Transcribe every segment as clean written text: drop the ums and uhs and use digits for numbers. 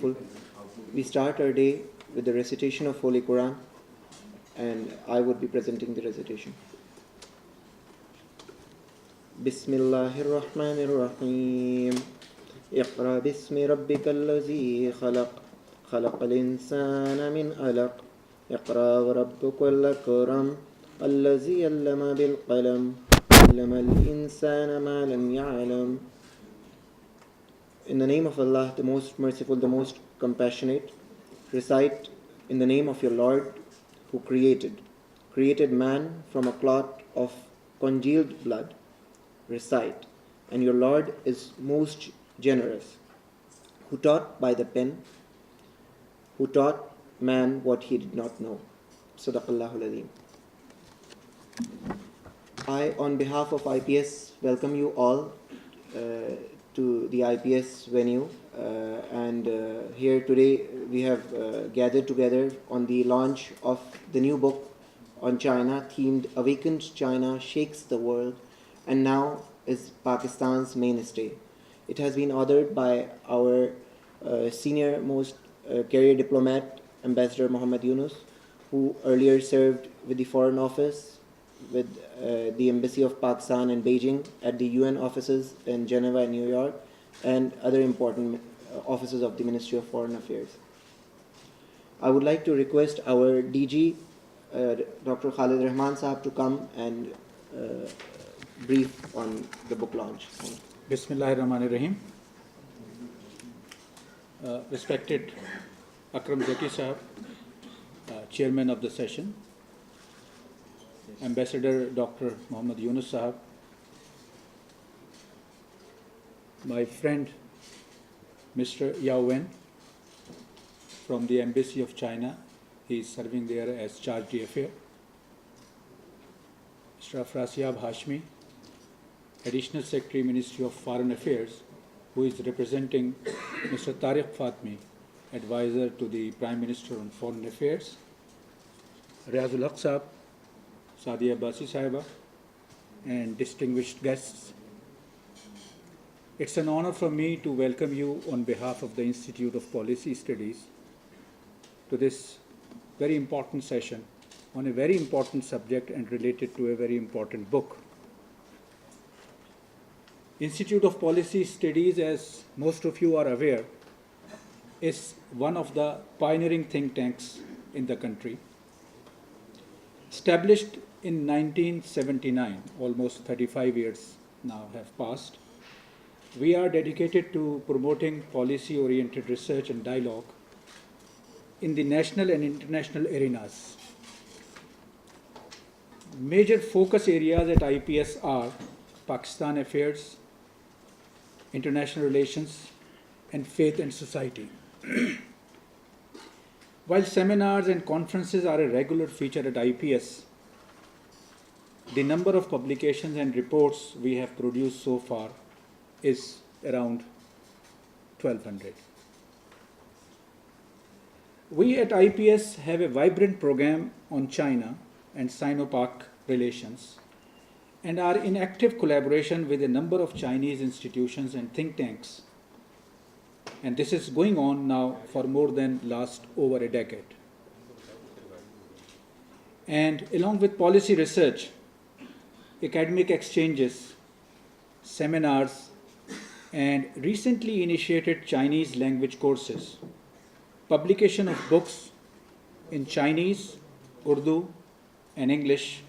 Merciful. We start our day with the recitation of Holy Quran, and I would be presenting the recitation. Bismillahir Rahmanir Rahim. Iqra bismi rabbikal ladzi khalaq. Khalaqal insana min alaq. Iqra wa rabbukal akram. Alladzi allama bil qalam. Allama al insana ma lam ya'lam. In the name of Allah, the most merciful, the most compassionate, recite in the name of your Lord who created man from a clot of congealed blood. Recite, and your Lord is most generous, who taught by the pen, who taught man what he did not know. Sadaqallahul Azim. I, on behalf of IPS, welcome you all to the IPS venue, and here today we have gathered together on the launch of the new book on China themed Awakened China Shakes the World and Now is Pakistan's Mainstay. It has been authored by our senior most career diplomat, Ambassador Muhammad Yunus, who earlier served with the Foreign Office, with the Embassy of Pakistan in Beijing, at the UN offices in Geneva and New York, and other important offices of the Ministry of Foreign Affairs. I would like to request our DG, Dr. Khalid Rahman Sahab, to come and brief on the book launch. Bismillahirrahmanirrahim. Respected Akram Zaki Sahab, Chairman of the session, Ambassador Dr. Muhammad Yunus Sahab, my friend Mr. Yao Wen from the Embassy of China, he is serving there as Charge d'Affaires, Mr. Afrasiab Hashmi, Additional Secretary, Ministry of Foreign Affairs, who is representing Mr. Tariq Fatemi, Advisor to the Prime Minister on Foreign Affairs, Riyazul Haq Sahab, Saadia Abbasi Sahiba, and distinguished guests. It's an honor for me to welcome you on behalf of the Institute of Policy Studies to this very important session on a very important subject and related to a very important book. Institute of Policy Studies, as most of you are aware, is one of the pioneering think tanks in the country. Established in 1979, almost 35 years now have passed, we are dedicated to promoting policy-oriented research and dialogue in the national and international arenas. Major focus areas at IPS are Pakistan affairs, international relations, and faith and society. While seminars and conferences are a regular feature at IPS, the number of publications and reports we have produced so far is around 1,200. We at IPS have a vibrant program on China and Sino-Pak relations and are in active collaboration with a number of Chinese institutions and think tanks. And this is going on now for more than over a decade. And along with policy research, academic exchanges, seminars, and recently initiated Chinese language courses, publication of books in Chinese, Urdu, and English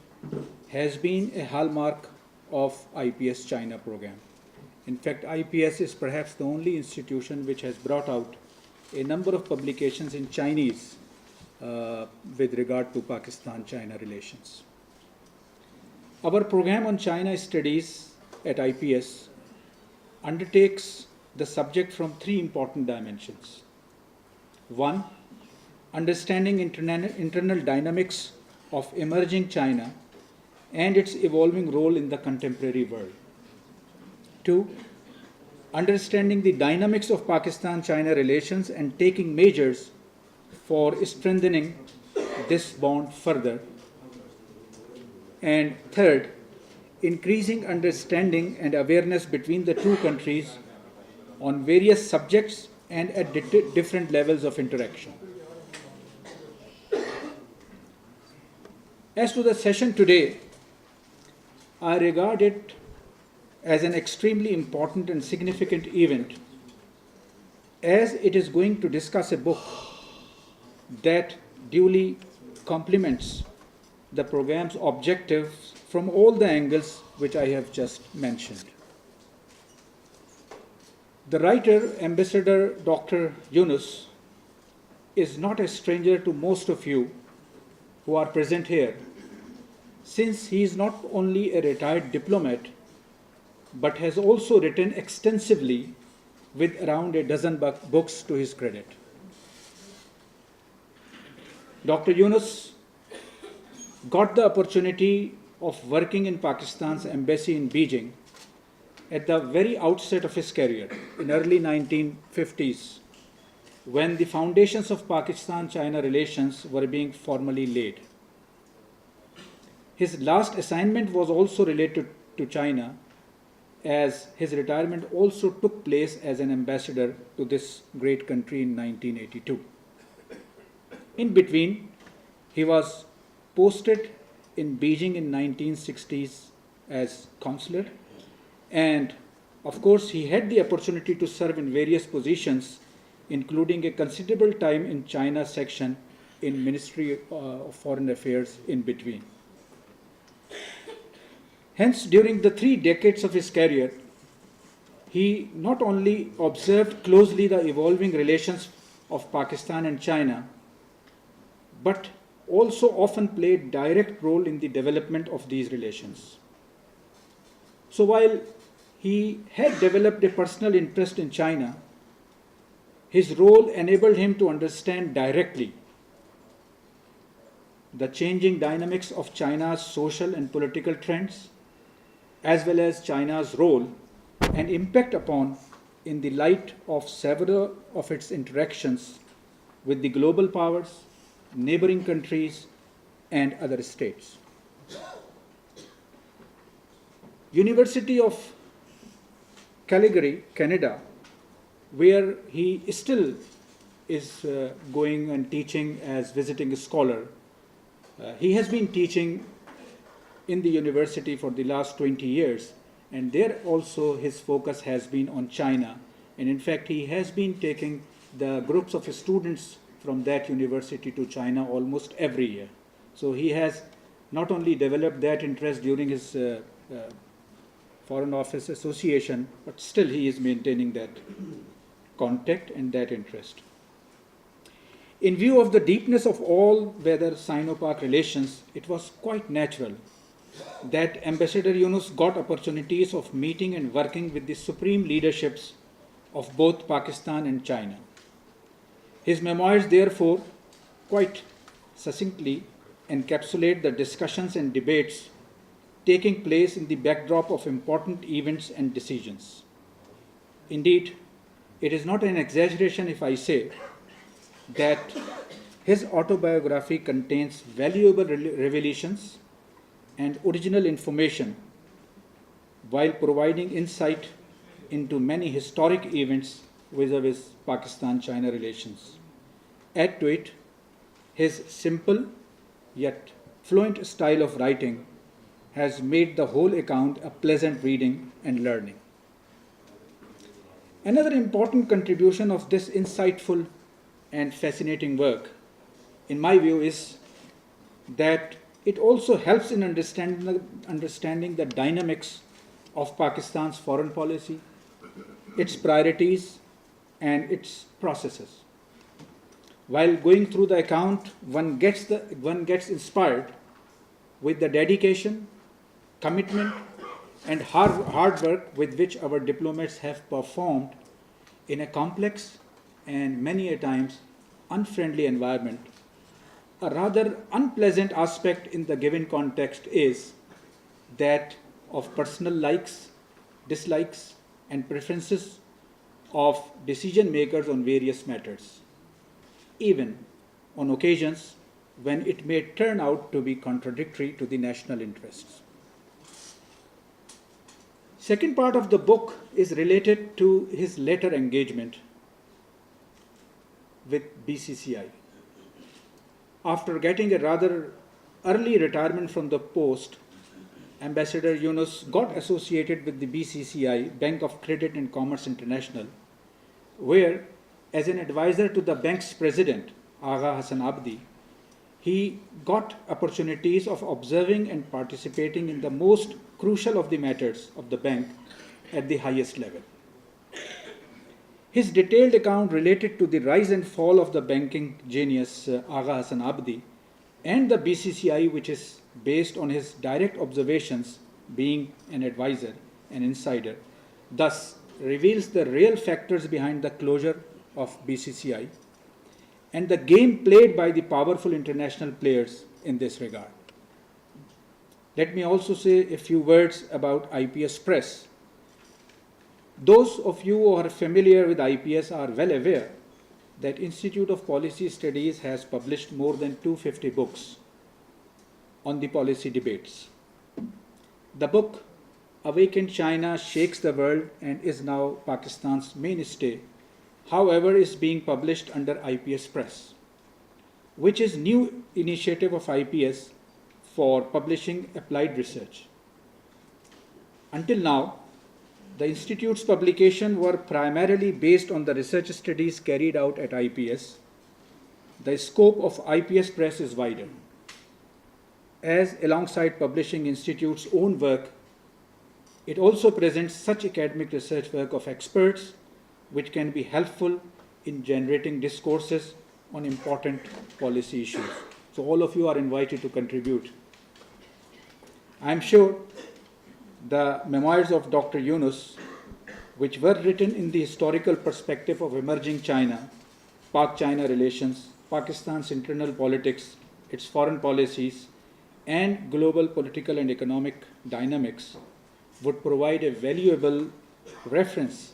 has been a hallmark of IPS China program. In fact, IPS is perhaps the only institution which has brought out a number of publications in Chinese with regard to Pakistan-China relations. Our program on China studies at IPS undertakes the subject from three important dimensions. One, understanding internal dynamics of emerging China and its evolving role in the contemporary world. Two, understanding the dynamics of Pakistan-China relations and taking measures for strengthening this bond further. And third, increasing understanding and awareness between the two countries on various subjects and at different levels of interaction. As to the session today, I regard it as an extremely important and significant event, as it is going to discuss a book that duly complements the program's objectives from all the angles which I have just mentioned. The writer, Ambassador Dr. Yunus, is not a stranger to most of you who are present here, since he is not only a retired diplomat, but has also written extensively with around a dozen books to his credit. Dr. Yunus got the opportunity of working in Pakistan's embassy in Beijing at the very outset of his career in early 1950s, when the foundations of Pakistan-China relations were being formally laid. His last assignment was also related to China, as his retirement also took place as an ambassador to this great country in 1982. In between, he was posted in Beijing in 1960s as consular, and of course he had the opportunity to serve in various positions, including a considerable time in China section in Ministry of Foreign Affairs in between. Hence, during the 3 decades of his career, he not only observed closely the evolving relations of Pakistan and China, but also often played direct role in the development of these relations. So while he had developed a personal interest in China, his role enabled him to understand directly the changing dynamics of China's social and political trends, as well as China's role and impact upon in the light of several of its interactions with the global powers, neighboring countries, and other states. University of Calgary, Canada, where he still is going and teaching as visiting scholar. He has been teaching in the university for the last 20 years, and there also his focus has been on China. And in fact, he has been taking the groups of students from that university to China almost every year. So he has not only developed that interest during his Foreign Office Association, but still he is maintaining that contact and that interest. In view of the deepness of all weather Sino-Pak relations, it was quite natural that Ambassador Yunus got opportunities of meeting and working with the supreme leaderships of both Pakistan and China. His memoirs, therefore, quite succinctly encapsulate the discussions and debates taking place in the backdrop of important events and decisions. Indeed, it is not an exaggeration if I say that his autobiography contains valuable revelations and original information, while providing insight into many historic events vis-a-vis Pakistan-China relations. Add to it his simple yet fluent style of writing has made the whole account a pleasant reading and learning. Another important contribution of this insightful and fascinating work, in my view, is that it also helps in understanding the dynamics of Pakistan's foreign policy, its priorities, and its processes. While going through the account, one gets inspired with the dedication, commitment, and hard work with which our diplomats have performed in a complex and many a times unfriendly environment. A rather unpleasant aspect in the given context is that of personal likes, dislikes, and preferences of decision makers on various matters, even on occasions when it may turn out to be contradictory to the national interests. Second part of the book is related to his later engagement with BCCI. After getting a rather early retirement from the post, Ambassador Yunus got associated with the BCCI, Bank of Credit and Commerce International, where, as an advisor to the bank's president, Agha Hassan Abdi, he got opportunities of observing and participating in the most crucial of the matters of the bank at the highest level. His detailed account related to the rise and fall of the banking genius Agha Hassan Abdi and the BCCI, which is based on his direct observations, being an advisor, an insider, thus reveals the real factors behind the closure of BCCI and the game played by the powerful international players in this regard. Let me also say a few words about IPS Press. Those of you who are familiar with IPS are well aware that Institute of Policy Studies has published more than 250 books on the policy debates. The book, Awakened China Shakes the World and is now Pakistan's mainstay, however, is being published under IPS Press, which is new initiative of IPS for publishing applied research. Until now, the Institute's publications were primarily based on the research studies carried out at IPS. The scope of IPS Press is wider, as alongside publishing Institute's own work, it also presents such academic research work of experts which can be helpful in generating discourses on important policy issues. So all of you are invited to contribute. I am sure the memoirs of Dr. Yunus, which were written in the historical perspective of emerging China, Pak-China relations, Pakistan's internal politics, its foreign policies, and global political and economic dynamics, would provide a valuable reference,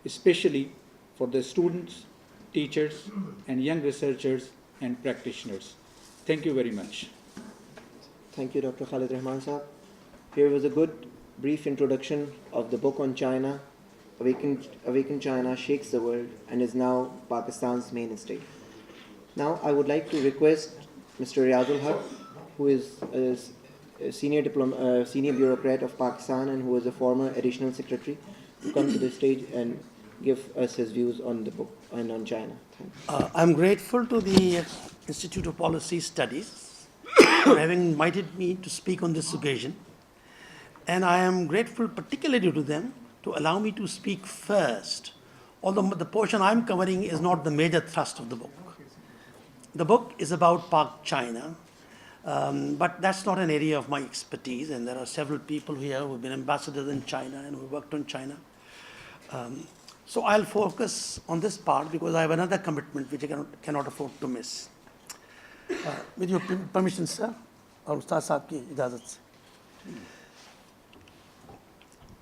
especially for the students, teachers, and young researchers and practitioners. Thank you very much. Thank you, Dr. Khalid Rahman sahab. Here was a good brief introduction of the book on China, Awakened China Shakes the World, and is now Pakistan's mainstay. Now I would like to request Mr. Riyazul Haq, who is a senior bureaucrat of Pakistan and who is a former additional secretary, to come to the stage and give us his views on the book and on China. I'm grateful to the Institute of Policy Studies for having invited me to speak on this occasion. And I am grateful particularly to them to allow me to speak first, although the portion I'm covering is not the major thrust of the book. The book is about Pak-China, but that's not an area of my expertise, and there are several people here who have been ambassadors in China and who worked on China. So I'll focus on this part because I have another commitment which I cannot afford to miss. With your permission, sir, or Ustad Sahab ki ijazat se.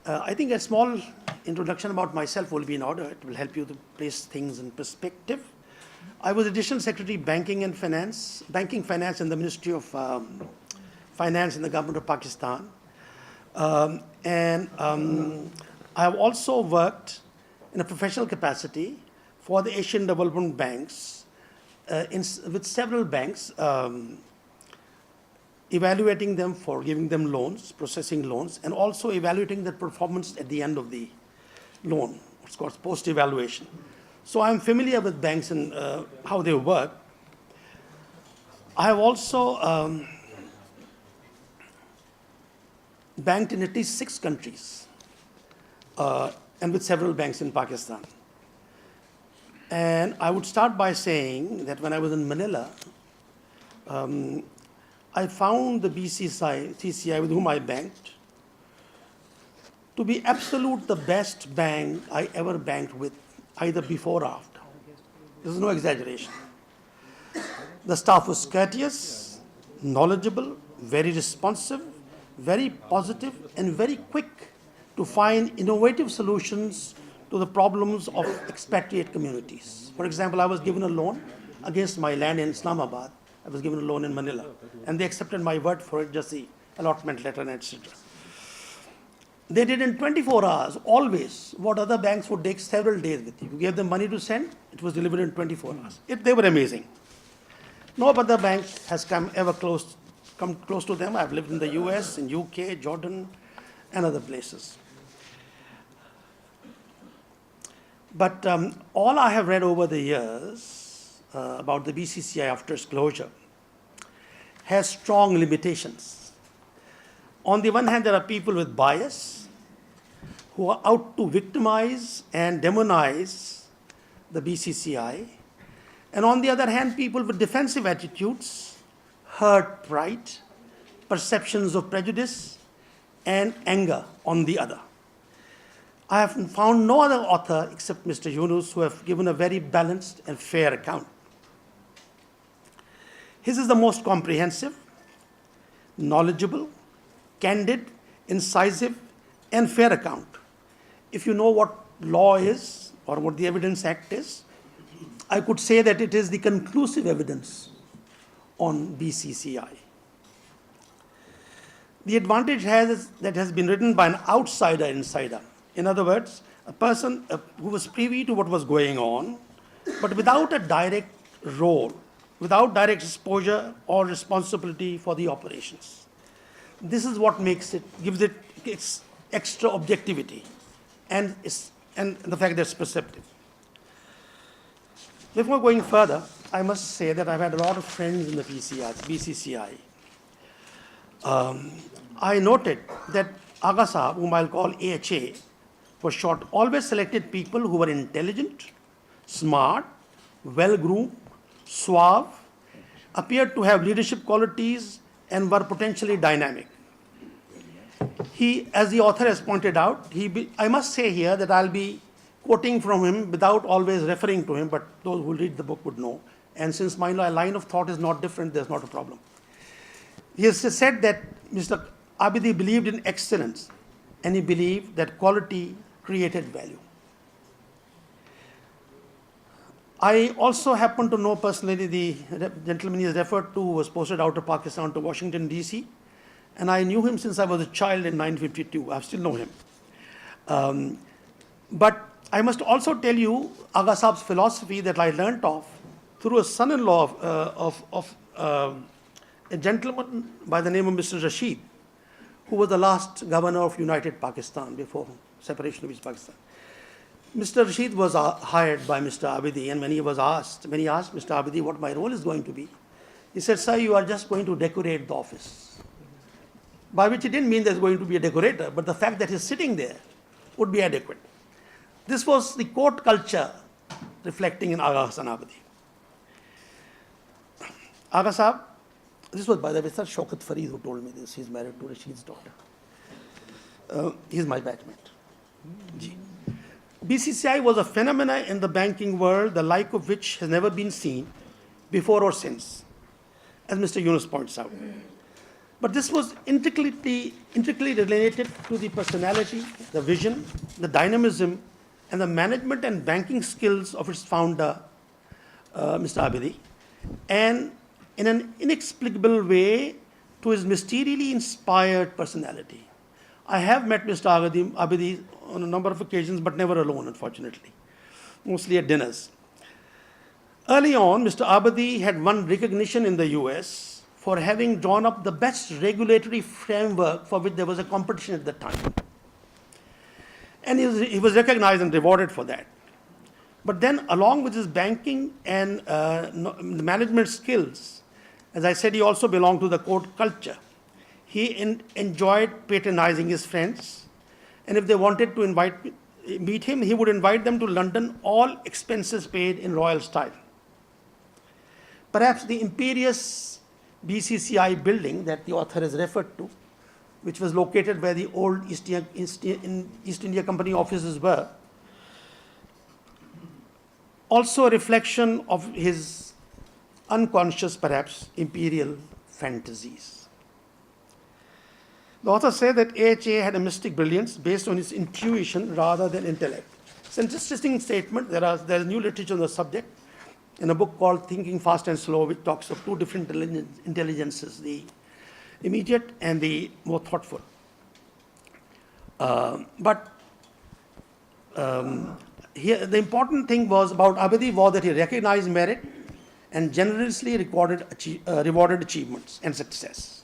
I think a small introduction about myself will be in order. It will help you to place things in perspective. I was Additional Secretary Banking Finance in the Ministry of Finance in the Government of Pakistan. I have also worked in a professional capacity for the Asian Development Banks, with several banks, evaluating them for giving them loans, processing loans, and also evaluating their performance at the end of the loan, what's called post-evaluation. So I'm familiar with banks and how they work. I have also banked in at least 6 countries and with several banks in Pakistan. And I would start by saying that when I was in Manila, I found the BCCI with whom I banked to be absolute the best bank I ever banked with, either before or after. This is no exaggeration. The staff was courteous, knowledgeable, very responsive, very positive, and very quick to find innovative solutions to the problems of expatriate communities. For example, I was given a loan against my land in Islamabad. I was given a loan in Manila, and they accepted my word for it, just the allotment letter, and etc. they did in 24 hours, always, what other banks would take several days with you. You gave them money to send, it was delivered in 24 hours. They were amazing. No other bank has come close to them. I've lived in the US, in UK, Jordan, and other places. But all I have read over the years about the BCCI after its closure has strong limitations. On the one hand, there are people with bias who are out to victimize and demonize the BCCI. And on the other hand, people with defensive attitudes, hurt pride, perceptions of prejudice, and anger on the other. I have found no other author except Mr. Yunus who have given a very balanced and fair account. His is the most comprehensive, knowledgeable, candid, incisive, and fair account. If you know what law is or what the Evidence Act is, I could say that it is the conclusive evidence on BCCI. The advantage that has been written by an outsider insider. In other words, a person who was privy to what was going on, but without a direct role, without direct exposure or responsibility for the operations. This is what gives it its extra objectivity and the fact that it's perceptive. Before going further, I must say that I've had a lot of friends in the BCCI. I noted that Aga Sahab, whom I'll call AHA, for short, always selected people who were intelligent, smart, well-groomed, suave, appeared to have leadership qualities, and were potentially dynamic. He, as the author has pointed out, I must say here that I'll be quoting from him without always referring to him, but those who read the book would know. And since my line of thought is not different, there's not a problem. He has said that Mr. Abidi believed in excellence, and he believed that quality created value. I also happen to know personally the gentleman he has referred to who was posted out of Pakistan to Washington, D.C., and I knew him since I was a child in 1952. I still know him. But I must also tell you Aga Saab's philosophy that I learnt of through a son-in-law of a gentleman by the name of Mr. Rashid, who was the last governor of United Pakistan before separation of East Pakistan. Mr. Rashid was hired by Mr. Abidi, and when he asked Mr. Abidi what my role is going to be, he said, "Sir, you are just going to decorate the office." By which he didn't mean there's going to be a decorator, but the fact that he's sitting there would be adequate. This was the court culture reflecting in Aga Hassan Abadi. Aga Saab, this was by the way, Sir Shaukat Fareed who told me this. He's married to Rashid's daughter. He's my batchmate. BCCI was a phenomenon in the banking world, the like of which has never been seen before or since, as Mr. Yunus points out. But this was intricately related to the personality, the vision, the dynamism, and the management and banking skills of its founder, Mr. Abidi, and in an inexplicable way to his mysteriously inspired personality. I have met Mr. Abidi on a number of occasions, but never alone, unfortunately, mostly at dinners. Early on, Mr. Abidi had won recognition in the US for having drawn up the best regulatory framework for which there was a competition at the time. And he was recognized and rewarded for that. But then, along with his banking and management skills, as I said, he also belonged to the court culture. He enjoyed patronizing his friends, and if they wanted to meet him, he would invite them to London, all expenses paid in royal style. Perhaps the imperious BCCI building that the author has referred to, which was located where the old East India Company offices were, also a reflection of his unconscious, perhaps, imperial fantasies. The author said that AHA had a mystic brilliance based on his intuition rather than intellect. It's an interesting statement. There's new literature on the subject in a book called Thinking Fast and Slow, which talks of two different intelligences, the immediate and the more thoughtful. But here, the important thing was about Abadi was that he recognized merit and generously rewarded achievements and success.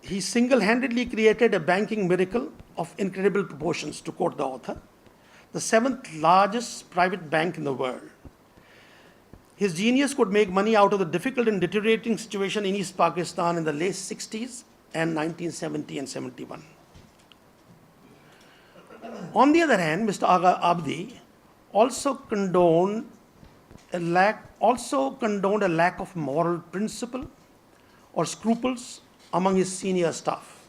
He single-handedly created a banking miracle of incredible proportions, to quote the author, the 7th largest private bank in the world. His genius could make money out of the difficult and deteriorating situation in East Pakistan in the late 60s and 1970 and 71. On the other hand, Mr. Agha Abdi also condoned a lack of moral principle or scruples among his senior staff,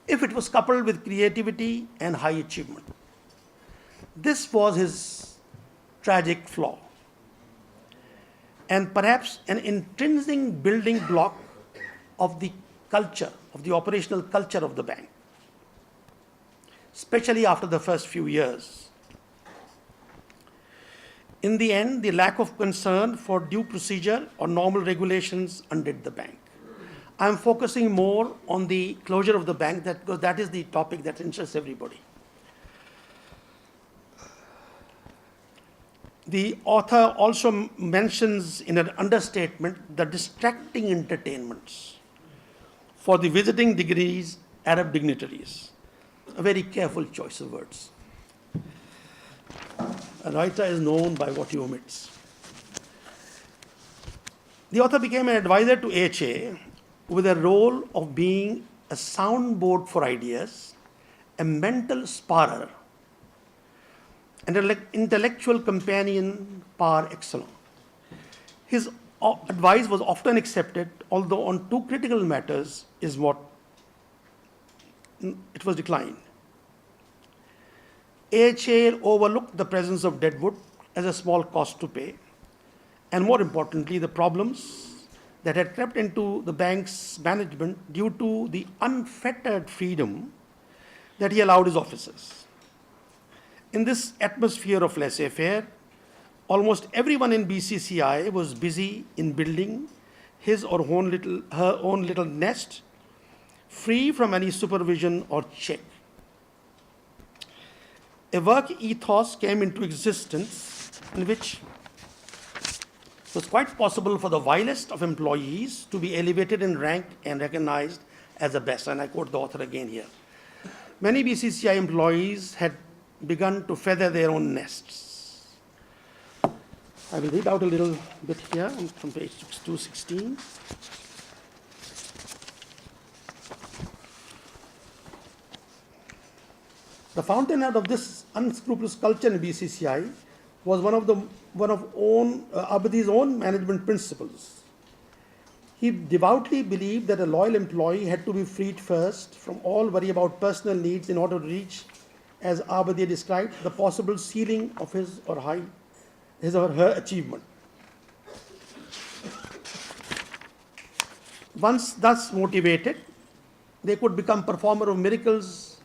if it was coupled with creativity and high achievement. This was his tragic flaw, and perhaps an intrinsic building block of the culture, of the operational culture of the bank, especially after the first few years. In the end, the lack of concern for due procedure or normal regulations undid the bank. I am focusing more on the closure of the bank because that is the topic that interests everybody. The author also mentions in an understatement the distracting entertainments for the visiting degrees Arab dignitaries. A very careful choice of words. A writer is known by what he omits. The author became an advisor to AHA with a role of being a soundboard for ideas, a mental sparrer, and an intellectual companion par excellence. His advice was often accepted, although on two critical matters is what it was declined. AHA overlooked the presence of deadwood as a small cost to pay, and more importantly, the problems that had crept into the bank's management due to the unfettered freedom that he allowed his officers. In this atmosphere of laissez-faire, almost everyone in BCCI was busy in building his or her own little nest, free from any supervision or check. A work ethos came into existence in which it was quite possible for the vilest of employees to be elevated in rank and recognized as the best. And I quote the author again here. Many BCCI employees had begun to feather their own nests. I will read out a little bit here from page 216. The fountainhead of this unscrupulous culture in BCCI was one of Abadi's own management principles. He devoutly believed that a loyal employee had to be freed first from all worry about personal needs in order to reach, as Abadi described, the possible ceiling of his or her achievement. Once thus motivated, they could become performer of miracles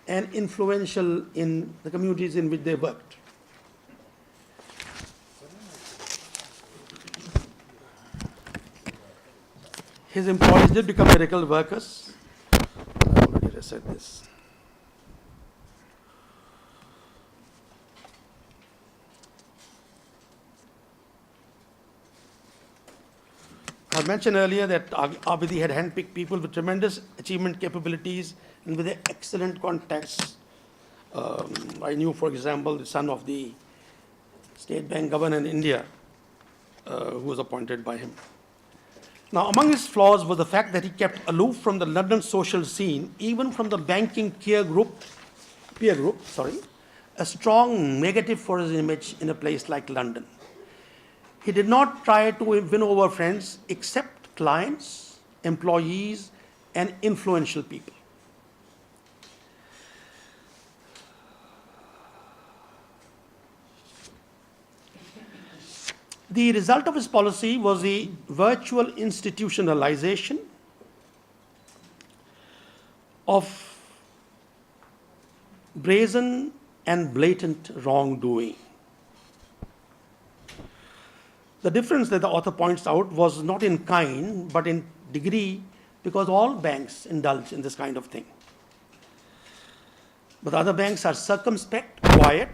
and influential in the communities in which they worked. His employees did become miracle workers. I already said this. I mentioned earlier that Abadi had handpicked people with tremendous achievement capabilities and with excellent contacts. I knew, for example, the son of the State Bank governor in India, who was appointed by him. Now, among his flaws was the fact that he kept aloof from the London social scene, even from the banking peer group, a strong negative for his image in a place like London. He did not try to win over friends except clients, employees, and influential people. The result of his policy was the virtual institutionalization of brazen and blatant wrongdoing. The difference that the author points out was not in kind, but in degree because all banks indulge in this kind of thing. But other banks are circumspect, quiet,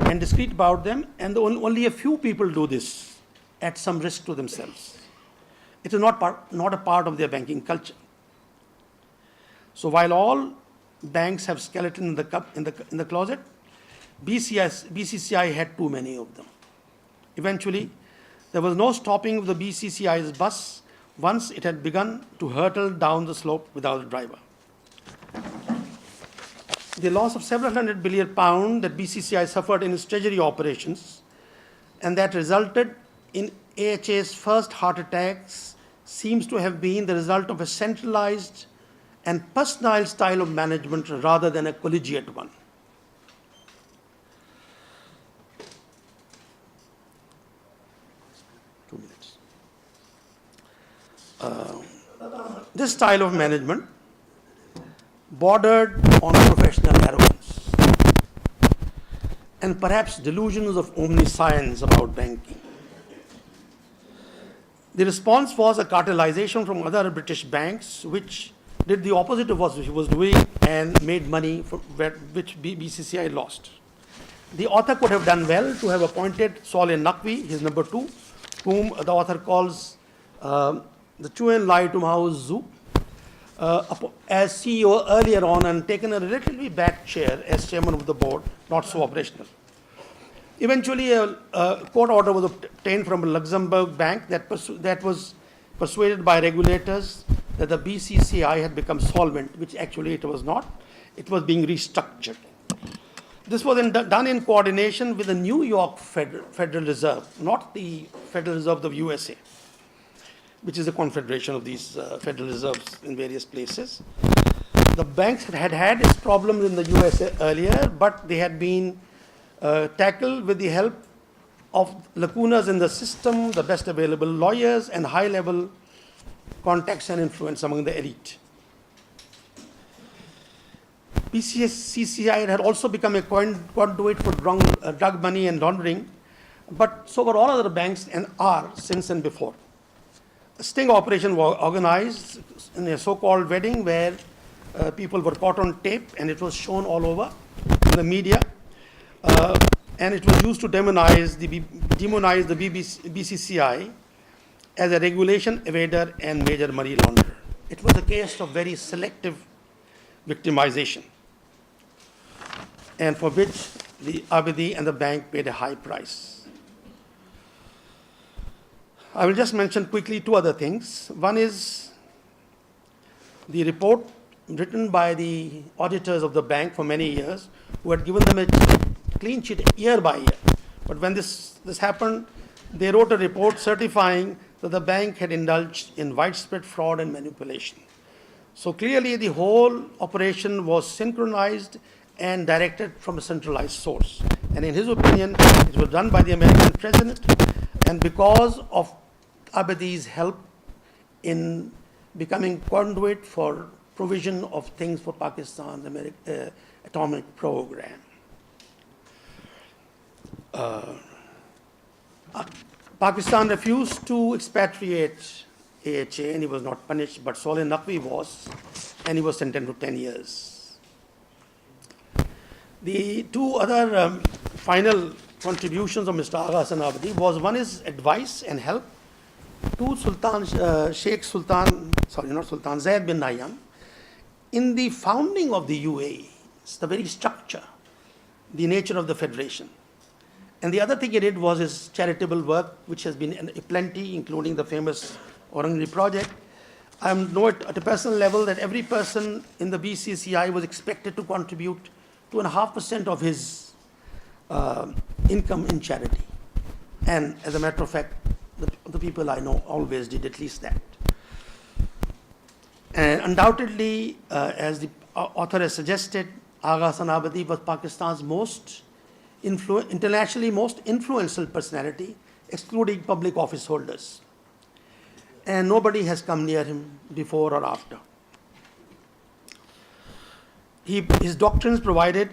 and discreet about them, and only a few people do this at some risk to themselves. It is not a part of their banking culture. So while all banks have skeleton in the closet, BCCI had too many of them. Eventually, there was no stopping of the BCCI's bus once it had begun to hurtle down the slope without a driver. The loss of several hundred billion pounds that BCCI suffered in its treasury operations and that resulted in AHA's first heart attacks seems to have been the result of a centralized and personal style of management rather than a collegiate one. This style of management bordered on professional arrogance and perhaps delusions of omniscience about banking. The response was a cartelization from other British banks, which did the opposite of what he was doing and made money which BCCI lost. The author could have done well to have appointed Saleh Naqvi, his number 2, whom the author calls the Chu and Lai to Mao's Zoo, as CEO earlier on and taken a relatively back chair as chairman of the board, not so operational. Eventually, a court order was obtained from a Luxembourg bank that was persuaded by regulators that the BCCI had become solvent, which actually it was not. It was being restructured. This was done in coordination with the New York Federal Reserve, not the Federal Reserve of the USA, which is a confederation of these Federal Reserves in various places. The banks had its problems in the USA earlier, but they had been tackled with the help of lacunas in the system, the best available lawyers, and high-level contacts and influence among the elite. BCCI had also become a conduit for drug money and laundering, but so were all other banks and are since and before. A sting operation was organized in a so-called wedding where people were caught on tape and it was shown all over in the media. And it was used to demonize the BCCI as a regulation evader and major money launderer. It was a case of very selective victimization, and for which the Abbasi and the bank paid a high price. I will just mention quickly 2 other things. One is the report written by the auditors of the bank for many years, who had given them a clean sheet year by year. But when this happened, they wrote a report certifying that the bank had indulged in widespread fraud and manipulation. So clearly the whole operation was synchronized and directed from a centralized source. And in his opinion, it was done by the American president, and because of Abbasi's help in becoming conduit for provision of things for Pakistan's atomic program. Pakistan refused to expatriate AHA and he was not punished, but Saleh Naqvi was, and he was sentenced to 10 years. The 2 other final contributions of Mr. Agha Hassan Abadi was, one is advice and help to Zayed bin Nahyan in the founding of the UAE. It's the very structure, the nature of the federation. And the other thing he did was his charitable work, which has been plenty, including the famous Orangri project. I know it at a personal level that every person in the BCCI was expected to contribute 2.5% of his income in charity. And as a matter of fact, the people I know always did at least that. And undoubtedly, as the author has suggested, Agha Hassan Abadi was Pakistan's internationally most influential personality, excluding public office holders. And nobody has come near him before or after. His doctrines provided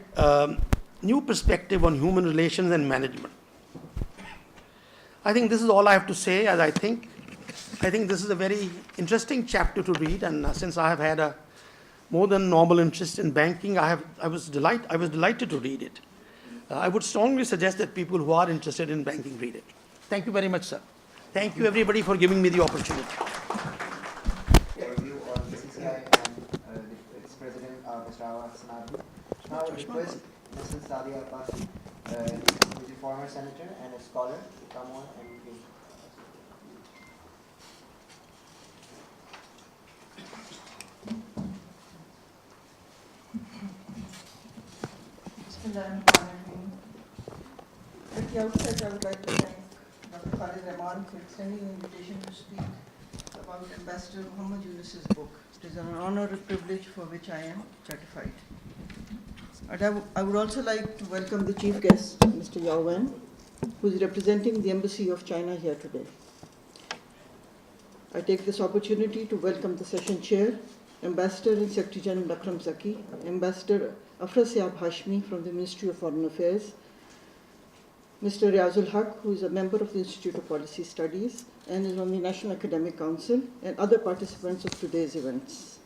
new perspective on human relations and management. I think this is all I have to say, as I think I think this is a very interesting chapter to read, and since I have had a more than normal interest in banking, I was delighted to read it. I would strongly suggest that people who are interested in banking read it. Thank you very much, sir. Thank you, everybody, for giving me the opportunity. Review on BCCI and its president, Mr. Afrasiab. Now I request Mrs. Saadia Abbasi, who is a former senator and a scholar, to come on and give. At the outset, I would like to thank Dr. Khalid Rahman for extending an invitation to speak about Ambassador Muhammad Yunus's book. It is an honor and privilege for which I am certified. And I would also like to welcome the chief guest, Mr. Yao Wen, who is representing the Embassy of China here today. I take this opportunity to welcome the session chair, Ambassador and Secretary General Akram Zaki, Ambassador Afrasiab Hashmi from the Ministry of Foreign Affairs, Mr. Riyazul Haq, who is a member of the Institute of Policy Studies and is on the National Academic Council, and other participants of today's events.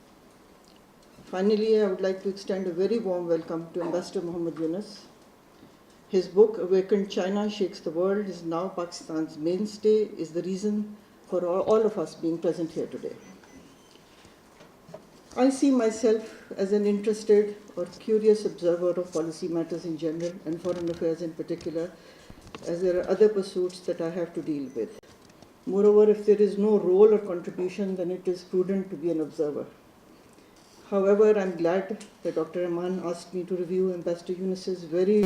Finally, I would like to extend a very warm welcome to Ambassador Muhammad Yunus. His book, Awakened China Shakes the World, is now Pakistan's mainstay, is the reason for all of us being present here today. I see myself as an interested or curious observer of policy matters in general and foreign affairs in particular, as there are other pursuits that I have to deal with. Moreover, if there is no role or contribution, then it is prudent to be an observer. However, I'm glad that Dr. Rahman asked me to review Ambassador Yunus's very